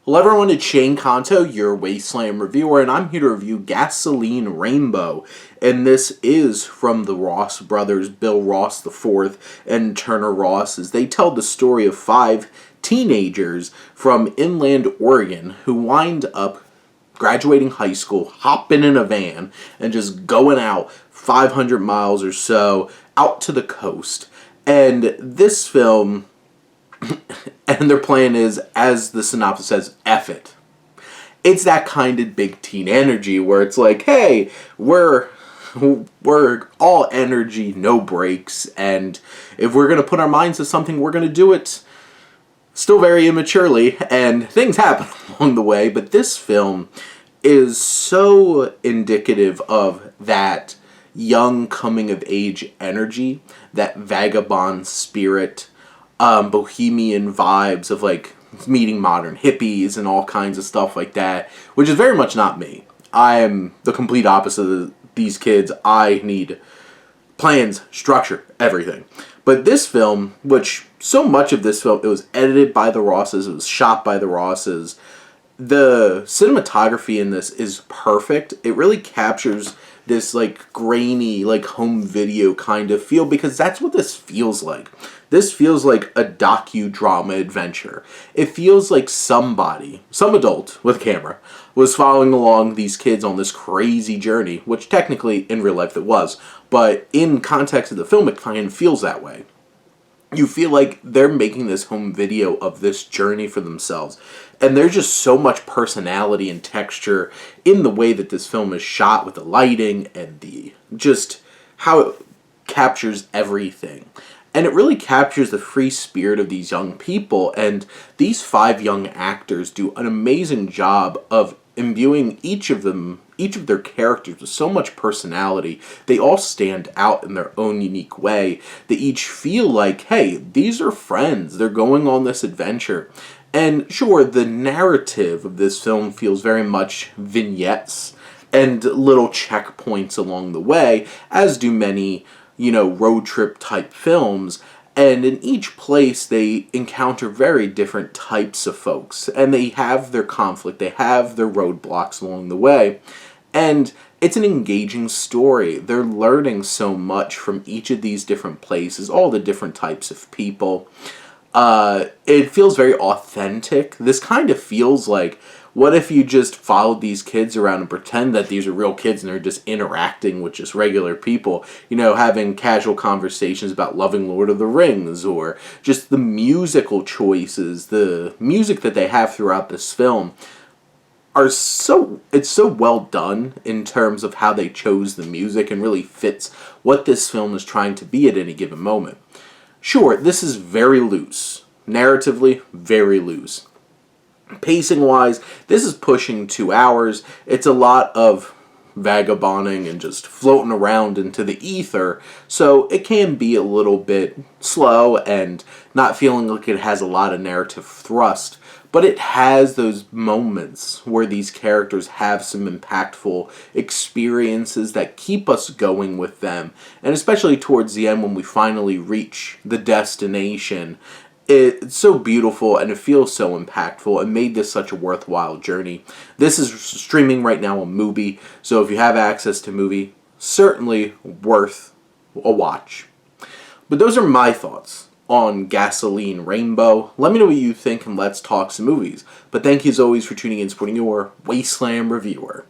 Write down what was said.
Hello everyone, it's Shane Kanto, your Wasteland reviewer, and I'm here to review Gasoline Rainbow. And this is from the Ross brothers, Bill Ross IV and Turner Ross, as they tell the story of 5 teenagers from inland Oregon who wind up graduating high school, hopping in a van, and just going out 500 miles or so out to the coast. And this film... and their plan is, as the synopsis says, F it. It's that kind of big teen energy where it's like, hey, we're all energy, no breaks, and if we're going to put our minds to something, we're going to do it still very immaturely, and things happen along the way. But this film is so indicative of that young coming-of-age energy, that vagabond spirit, bohemian vibes of like meeting modern hippies and all kinds of stuff like that, which is very much not me. I am the complete opposite of these kids. I need plans, structure, everything. But this film, which so much of this film, it was edited by the Rosses, it was shot by the Rosses. The cinematography in this is perfect. It really captures this like grainy, like home video kind of feel, because that's what this feels like. This feels like a docudrama adventure. It feels like somebody, some adult with a camera, was following along these kids on this crazy journey, which technically in real life it was, but in context of the film it kind of feels that way. You feel like they're making this home video of this journey for themselves. And there's just so much personality and texture in the way that this film is shot, with the lighting and the just how it captures everything. And it really captures the free spirit of these young people. And these 5 young actors do an amazing job of imbuing each of their characters with so much personality. They all stand out in their own unique way. They each feel like, hey, these are friends. They're going on this adventure. And sure, the narrative of this film feels very much vignettes and little checkpoints along the way, as do many, road trip type films. And in each place, they encounter very different types of folks. And they have their conflict. They have their roadblocks along the way. And it's an engaging story. They're learning so much from each of these different places, all the different types of people. It feels very authentic. This kind of feels like, what if you just followed these kids around and pretend that these are real kids and they're just interacting with just regular people, having casual conversations about loving Lord of the Rings, or just the musical choices, the music that they have throughout this film it's so well done in terms of how they chose the music, and really fits what this film is trying to be at any given moment. Sure, this is very loose. Narratively, very loose. Pacing-wise, this is pushing 2 hours. It's a lot of vagabonding and just floating around into the ether, so it can be a little bit slow and not feeling like it has a lot of narrative thrust. But it has those moments where these characters have some impactful experiences that keep us going with them. And especially towards the end, when we finally reach the destination, it's so beautiful and it feels so impactful and made this such a worthwhile journey. This is streaming right now on Mubi, so if you have access to Mubi, certainly worth a watch. But those are my thoughts on Gasoline Rainbow. Let me know what you think, and let's talk some movies. But thank you as always for tuning in and supporting your Wasteland reviewer.